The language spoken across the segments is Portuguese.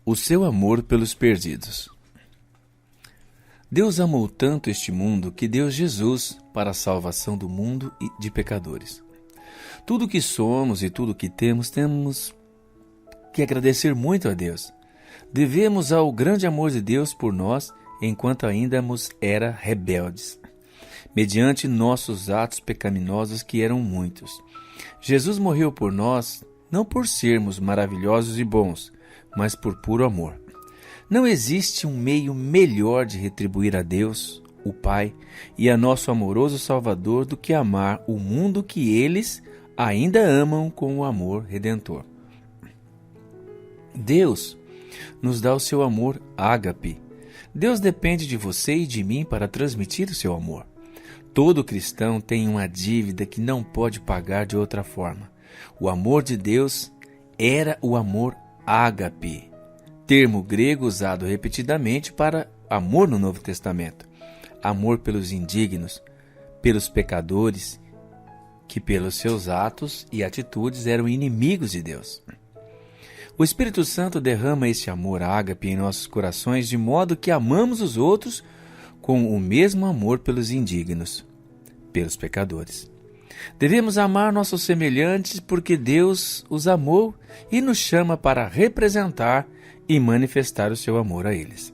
O seu amor pelos perdidos. Deus amou tanto este mundo que deu Jesus para a salvação do mundo e de pecadores. Tudo o que somos e tudo o que temos que agradecer muito a Deus. Devemos ao grande amor de Deus por nós enquanto ainda era rebeldes, mediante nossos atos pecaminosos que eram muitos. Jesus morreu por nós, não por sermos maravilhosos e bons, mas por puro amor. Não existe um meio melhor de retribuir a Deus, o Pai, e a nosso amoroso Salvador do que amar o mundo que eles ainda amam com o amor redentor. Deus nos dá o seu amor ágape. Deus depende de você e de mim para transmitir o seu amor. Todo cristão tem uma dívida que não pode pagar de outra forma. O amor de Deus era o amor ágape, termo grego usado repetidamente para amor no Novo Testamento. Amor pelos indignos, pelos pecadores, que pelos seus atos e atitudes eram inimigos de Deus. O Espírito Santo derrama este amor ágape em nossos corações, de modo que amamos os outros com o mesmo amor pelos indignos, pelos pecadores. Devemos amar nossos semelhantes porque Deus os amou e nos chama para representar e manifestar o seu amor a eles.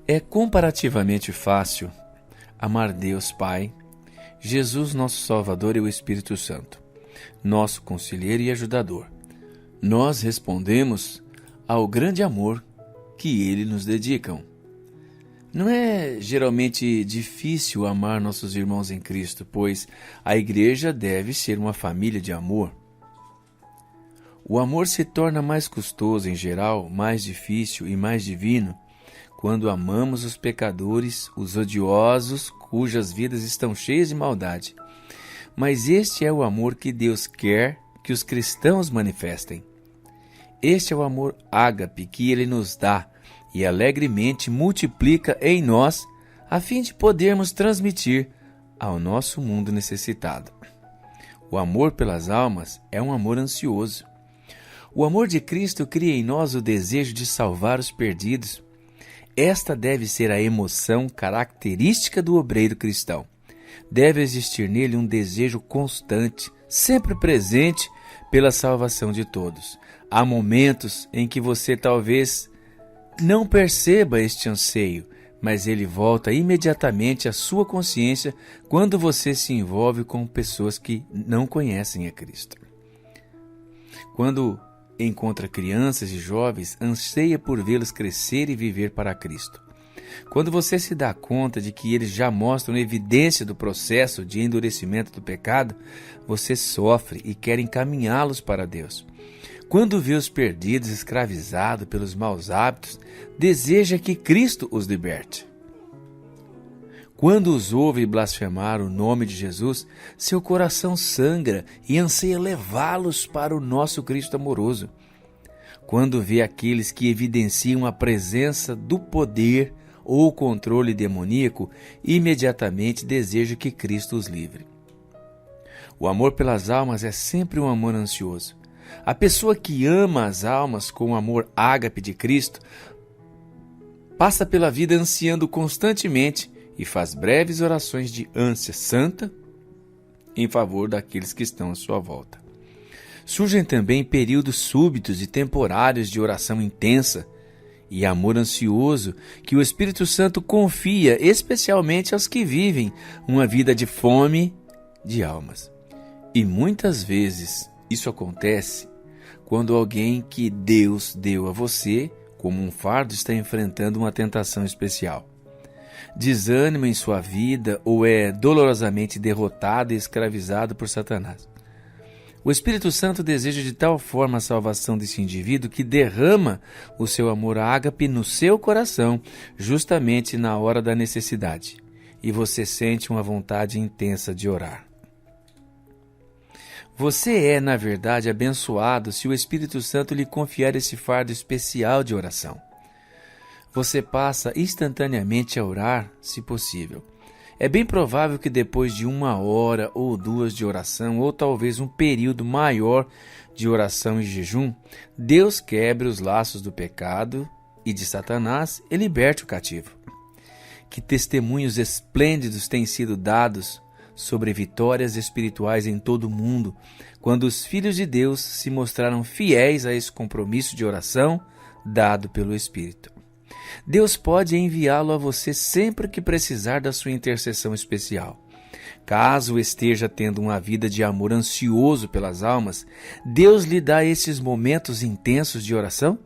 É comparativamente fácil amar Deus Pai, Jesus nosso Salvador e o Espírito Santo, nosso conselheiro e ajudador. Nós respondemos ao grande amor que Ele nos dedicam. Não é geralmente difícil amar nossos irmãos em Cristo, pois a igreja deve ser uma família de amor. O amor se torna mais custoso em geral, mais difícil e mais divino quando amamos os pecadores, os odiosos, cujas vidas estão cheias de maldade. Mas este é o amor que Deus quer que os cristãos manifestem. Este é o amor ágape que Ele nos dá e alegremente multiplica em nós, a fim de podermos transmitir ao nosso mundo necessitado. O amor pelas almas é um amor ansioso. O amor de Cristo cria em nós o desejo de salvar os perdidos. Esta deve ser a emoção característica do obreiro cristão. Deve existir nele um desejo constante, sempre presente, pela salvação de todos. Há momentos em que você talvez não perceba este anseio, mas ele volta imediatamente à sua consciência quando você se envolve com pessoas que não conhecem a Cristo. Quando encontra crianças e jovens, anseia por vê-los crescer e viver para Cristo. Quando você se dá conta de que eles já mostram evidência do processo de endurecimento do pecado, você sofre e quer encaminhá-los para Deus. Quando vê os perdidos escravizados pelos maus hábitos, deseja que Cristo os liberte. Quando os ouve blasfemar o nome de Jesus, seu coração sangra e anseia levá-los para o nosso Cristo amoroso. Quando vê aqueles que evidenciam a presença do poder ou controle demoníaco, imediatamente deseja que Cristo os livre. O amor pelas almas é sempre um amor ansioso. A pessoa que ama as almas com o amor ágape de Cristo passa pela vida ansiando constantemente e faz breves orações de ânsia santa em favor daqueles que estão à sua volta. Surgem também períodos súbitos e temporários de oração intensa e amor ansioso que o Espírito Santo confia especialmente aos que vivem uma vida de fome de almas. E muitas vezes isso acontece quando alguém que Deus deu a você como um fardo está enfrentando uma tentação especial. Desânimo em sua vida ou é dolorosamente derrotado e escravizado por Satanás. O Espírito Santo deseja de tal forma a salvação desse indivíduo que derrama o seu amor ágape no seu coração, justamente na hora da necessidade, e você sente uma vontade intensa de orar. Você é, na verdade, abençoado se o Espírito Santo lhe confiar esse fardo especial de oração. você passa instantaneamente a orar, se possível. É bem provável que depois de 1 hora ou 2 de oração, ou talvez um período maior de oração e jejum, Deus quebre os laços do pecado e de Satanás e liberte o cativo. Que testemunhos esplêndidos têm sido dados sobre vitórias espirituais em todo o mundo, quando os filhos de Deus se mostraram fiéis a esse compromisso de oração dado pelo Espírito. Deus pode enviá-lo a você sempre que precisar da sua intercessão especial. Caso esteja tendo uma vida de amor ansioso pelas almas, Deus lhe dá esses momentos intensos de oração?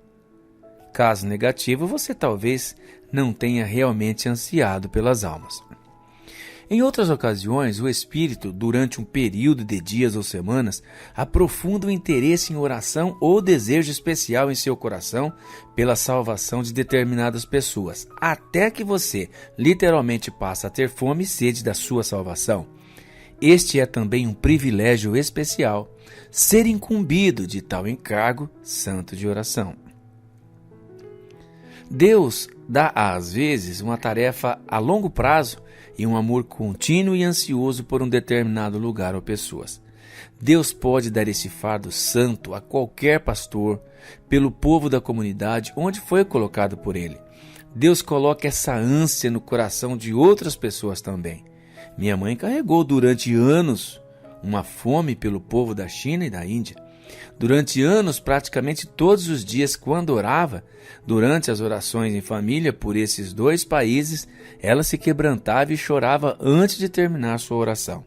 Caso negativo, você talvez não tenha realmente ansiado pelas almas. Em outras ocasiões, o Espírito, durante um período de dias ou semanas, aprofunda o interesse em oração ou desejo especial em seu coração pela salvação de determinadas pessoas, até que você literalmente passa a ter fome e sede da sua salvação. Este é também um privilégio especial, ser incumbido de tal encargo santo de oração. Deus dá, às vezes, uma tarefa a longo prazo e um amor contínuo e ansioso por um determinado lugar ou pessoas. Deus pode dar esse fardo santo a qualquer pastor, pelo povo da comunidade onde foi colocado por ele. Deus coloca essa ânsia no coração de outras pessoas também. Minha mãe carregou durante anos uma fome pelo povo da China e da Índia. Durante anos, praticamente todos os dias, quando orava, durante as orações em família por esses 2 países, ela se quebrantava e chorava antes de terminar sua oração.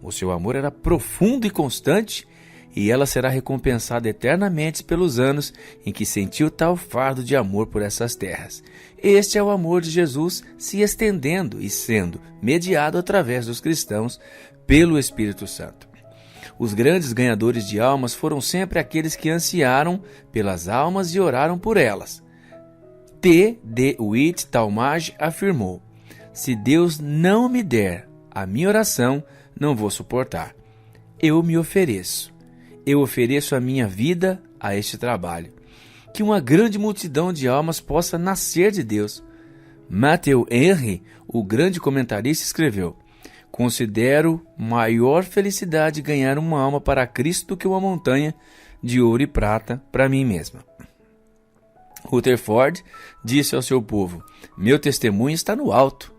O seu amor era profundo e constante, e ela será recompensada eternamente pelos anos em que sentiu tal fardo de amor por essas terras. Este é o amor de Jesus se estendendo e sendo mediado através dos cristãos pelo Espírito Santo. Os grandes ganhadores de almas foram sempre aqueles que ansiaram pelas almas e oraram por elas. T. D. Witt Talmage afirmou: se Deus não me der a minha oração, não vou suportar. Eu me ofereço. Eu ofereço a minha vida a este trabalho. Que uma grande multidão de almas possa nascer de Deus. Matthew Henry, o grande comentarista, escreveu: considero maior felicidade ganhar uma alma para Cristo do que uma montanha de ouro e prata para mim mesma. Rutherford disse ao seu povo: meu testemunho está no alto,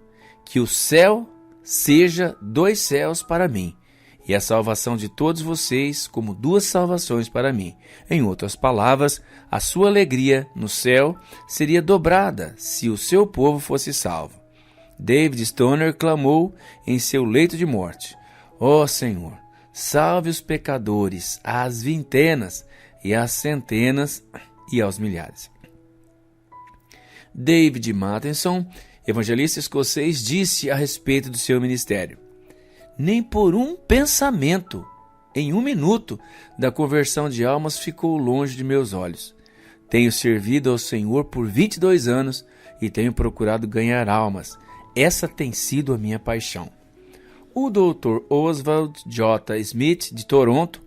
que o céu seja 2 céus para mim, e a salvação de todos vocês como 2 salvações para mim. Em outras palavras, a sua alegria no céu seria dobrada se o seu povo fosse salvo. David Stoner clamou em seu leito de morte: ó Senhor, salve os pecadores às vintenas e às centenas e aos milhares. David Matheson, evangelista escocês, disse a respeito do seu ministério: nem por um pensamento, em 1 minuto, da conversão de almas ficou longe de meus olhos. Tenho servido ao Senhor por 22 anos e tenho procurado ganhar almas. Essa tem sido a minha paixão. O Dr. Oswald J. Smith, de Toronto,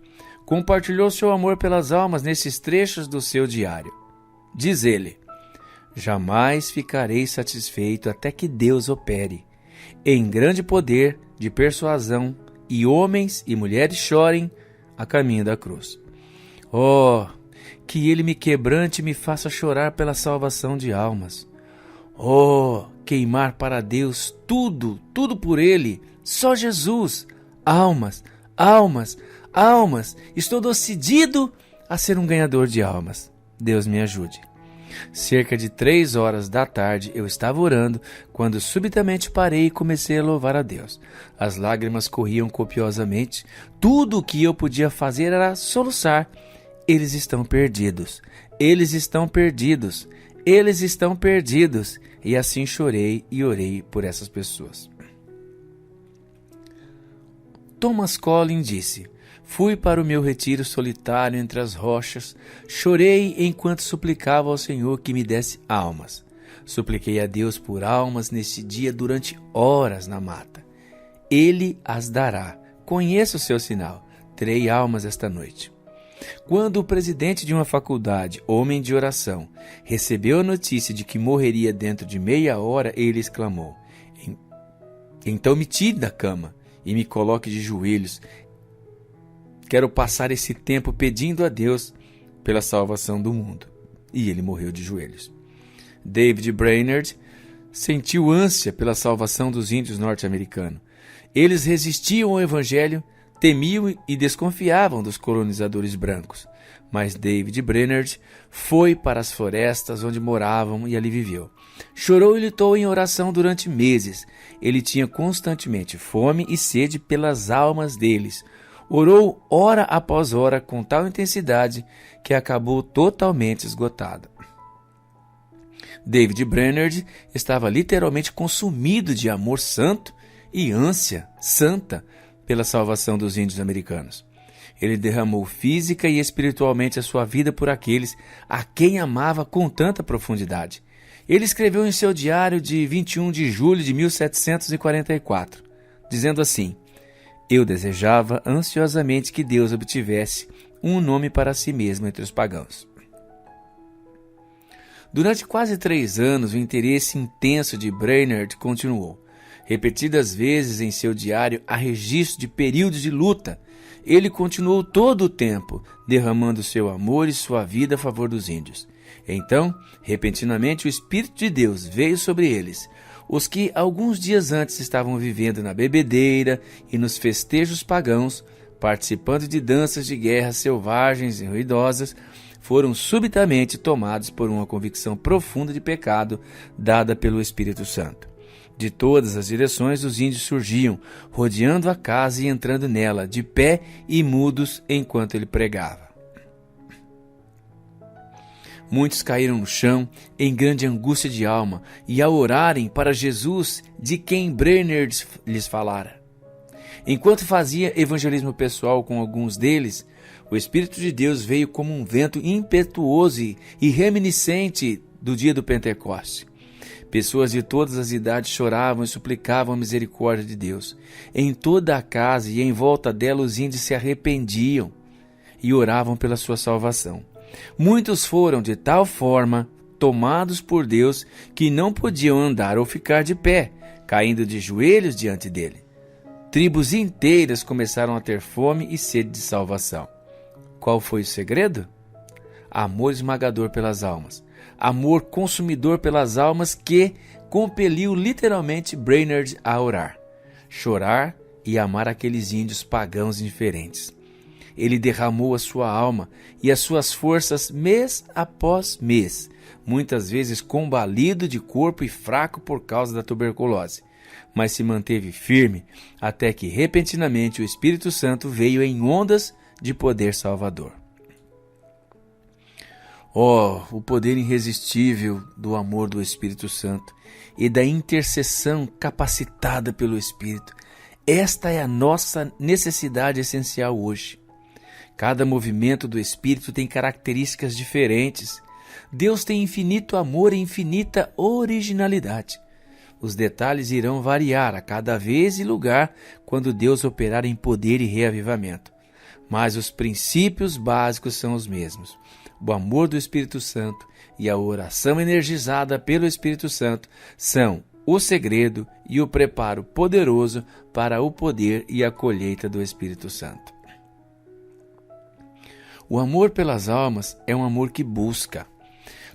compartilhou seu amor pelas almas nesses trechos do seu diário. Diz ele: jamais ficarei satisfeito até que Deus opere, em grande poder de persuasão, e homens e mulheres chorem a caminho da cruz. Oh, que Ele me quebrante e me faça chorar pela salvação de almas. Oh, queimar para Deus tudo, tudo por Ele, só Jesus. Almas, almas, almas. Estou decidido a ser um ganhador de almas. Deus me ajude. Cerca de 3 horas da tarde eu estava orando quando subitamente parei e comecei a louvar a Deus. As lágrimas corriam copiosamente. Tudo o que eu podia fazer era soluçar. Eles estão perdidos. Eles estão perdidos. Eles estão perdidos. E assim chorei e orei por essas pessoas. Thomas Collins disse: fui para o meu retiro solitário entre as rochas, chorei enquanto suplicava ao Senhor que me desse almas. Supliquei a Deus por almas nesse dia durante horas na mata. Ele as dará. Conheço o seu sinal. Terei almas esta noite. Quando o presidente de uma faculdade, homem de oração, recebeu a notícia de que morreria dentro de meia hora, ele exclamou: então me tire da cama e me coloque de joelhos. Quero passar esse tempo pedindo a Deus pela salvação do mundo. E ele morreu de joelhos. David Brainerd sentiu ânsia pela salvação dos índios norte-americanos. Eles resistiam ao evangelho, temiam e desconfiavam dos colonizadores brancos. Mas David Brainerd foi para as florestas onde moravam e ali viveu. Chorou e lutou em oração durante meses. Ele tinha constantemente fome e sede pelas almas deles. Orou hora após hora com tal intensidade que acabou totalmente esgotado. David Brainerd estava literalmente consumido de amor santo e ânsia santa pela salvação dos índios americanos. Ele derramou física e espiritualmente a sua vida por aqueles a quem amava com tanta profundidade. Ele escreveu em seu diário de 21 de julho de 1744, dizendo assim: eu desejava ansiosamente que Deus obtivesse um nome para si mesmo entre os pagãos. Durante quase 3 anos, o interesse intenso de Brainerd continuou. Repetidas vezes em seu diário há registro de períodos de luta. Ele continuou todo o tempo, derramando seu amor e sua vida a favor dos índios. Então, repentinamente, o Espírito de Deus veio sobre eles. Os que alguns dias antes estavam vivendo na bebedeira e nos festejos pagãos, participando de danças de guerra selvagens e ruidosas, foram subitamente tomados por uma convicção profunda de pecado dada pelo Espírito Santo. De todas as direções os índios surgiam, rodeando a casa e entrando nela, de pé e mudos enquanto ele pregava. Muitos caíram no chão, em grande angústia de alma, e ao orarem para Jesus, de quem Brainerd lhes falara. Enquanto fazia evangelismo pessoal com alguns deles, o Espírito de Deus veio como um vento impetuoso e reminiscente do dia do Pentecoste. Pessoas de todas as idades choravam e suplicavam a misericórdia de Deus. Em toda a casa e em volta dela os índios se arrependiam e oravam pela sua salvação. Muitos foram de tal forma tomados por Deus que não podiam andar ou ficar de pé, caindo de joelhos diante dele. Tribos inteiras começaram a ter fome e sede de salvação. Qual foi o segredo? Amor esmagador pelas almas. Amor consumidor pelas almas que compeliu literalmente Brainerd a orar, chorar e amar aqueles índios pagãos indiferentes. Ele derramou a sua alma e as suas forças mês após mês, muitas vezes combalido de corpo e fraco por causa da tuberculose, mas se manteve firme até que repentinamente o Espírito Santo veio em ondas de poder salvador. O poder irresistível do amor do Espírito Santo e da intercessão capacitada pelo Espírito. Esta é a nossa necessidade essencial hoje. Cada movimento do Espírito tem características diferentes. Deus tem infinito amor e infinita originalidade. Os detalhes irão variar a cada vez e lugar quando Deus operar em poder e reavivamento. Mas os princípios básicos são os mesmos. O amor do Espírito Santo e a oração energizada pelo Espírito Santo são o segredo e o preparo poderoso para o poder e a colheita do Espírito Santo. O amor pelas almas é um amor que busca.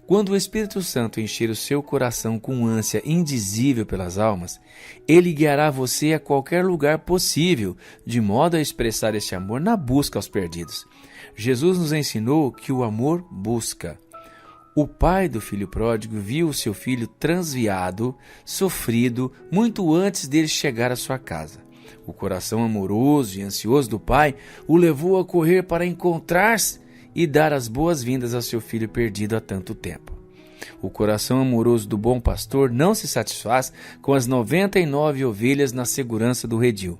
Quando o Espírito Santo encher o seu coração com ânsia indizível pelas almas, ele guiará você a qualquer lugar possível, de modo a expressar este amor na busca aos perdidos. Jesus nos ensinou que o amor busca. O pai do filho pródigo viu o seu filho transviado, sofrido, muito antes dele chegar à sua casa. O coração amoroso e ansioso do pai o levou a correr para encontrar-se e dar as boas-vindas ao seu filho perdido há tanto tempo. O coração amoroso do bom pastor não se satisfaz com as 99 ovelhas na segurança do redil.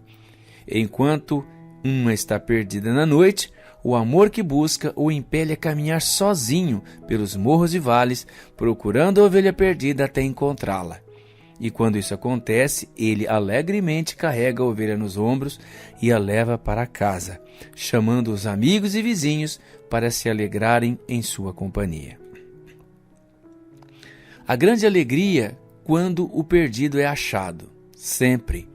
Enquanto uma está perdida na noite, o amor que busca o impele a caminhar sozinho pelos morros e vales, procurando a ovelha perdida até encontrá-la. E quando isso acontece, ele alegremente carrega a ovelha nos ombros e a leva para casa, chamando os amigos e vizinhos para se alegrarem em sua companhia. A grande alegria quando o perdido é achado, sempre.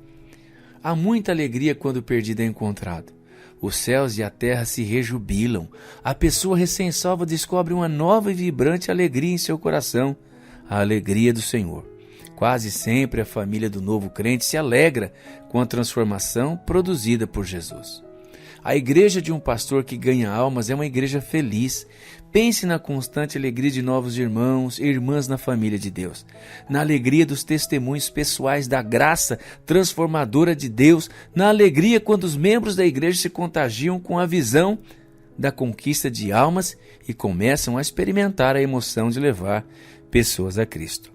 Há muita alegria quando o perdido é encontrado. Os céus e a terra se rejubilam. A pessoa recém-salva descobre uma nova e vibrante alegria em seu coração, a alegria do Senhor. Quase sempre a família do novo crente se alegra com a transformação produzida por Jesus. A igreja de um pastor que ganha almas é uma igreja feliz. Pense na constante alegria de novos irmãos e irmãs na família de Deus, na alegria dos testemunhos pessoais da graça transformadora de Deus, na alegria quando os membros da igreja se contagiam com a visão da conquista de almas e começam a experimentar a emoção de levar pessoas a Cristo.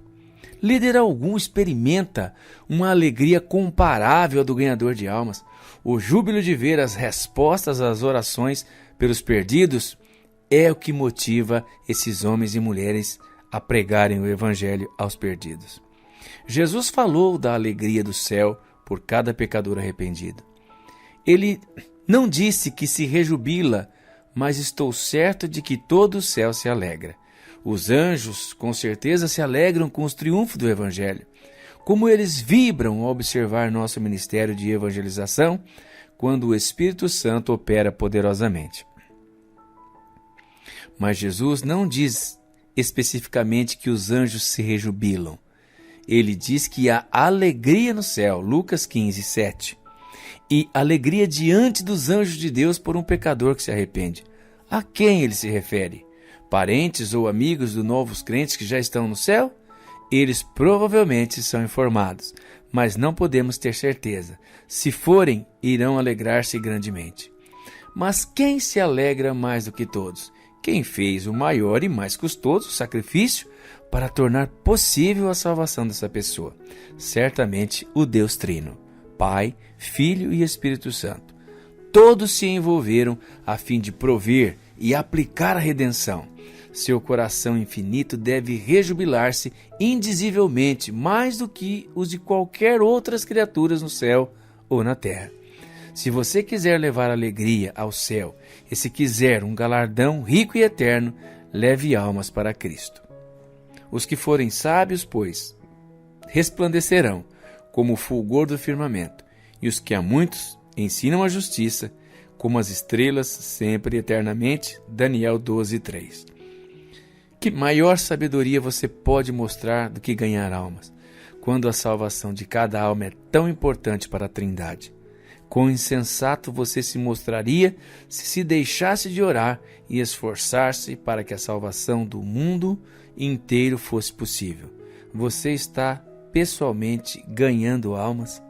Líder algum experimenta uma alegria comparável à do ganhador de almas. O júbilo de ver as respostas às orações pelos perdidos é o que motiva esses homens e mulheres a pregarem o Evangelho aos perdidos. Jesus falou da alegria do céu por cada pecador arrependido. Ele não disse que se rejubila, mas estou certo de que todo o céu se alegra. Os anjos, com certeza, se alegram com os triunfos do Evangelho. Como eles vibram ao observar nosso ministério de evangelização, quando o Espírito Santo opera poderosamente. Mas Jesus não diz especificamente que os anjos se rejubilam. Ele diz que há alegria no céu, Lucas 15, 7. E alegria diante dos anjos de Deus por um pecador que se arrepende. A quem ele se refere? Parentes ou amigos dos novos crentes que já estão no céu? Eles provavelmente são informados, mas não podemos ter certeza. Se forem, irão alegrar-se grandemente. Mas quem se alegra mais do que todos? Quem fez o maior e mais custoso sacrifício para tornar possível a salvação dessa pessoa? Certamente o Deus Trino, Pai, Filho e Espírito Santo. Todos se envolveram a fim de prover e aplicar a redenção. Seu coração infinito deve rejubilar-se indizivelmente mais do que os de qualquer outras criaturas no céu ou na terra. Se você quiser levar alegria ao céu e se quiser um galardão rico e eterno, leve almas para Cristo. Os que forem sábios, pois, resplandecerão como o fulgor do firmamento, e os que a muitos ensinam a justiça, como as estrelas sempre e eternamente. Daniel 12, 3. Que maior sabedoria você pode mostrar do que ganhar almas, quando a salvação de cada alma é tão importante para a Trindade? Quão insensato você se mostraria se deixasse de orar e esforçar-se para que a salvação do mundo inteiro fosse possível. Você está pessoalmente ganhando almas?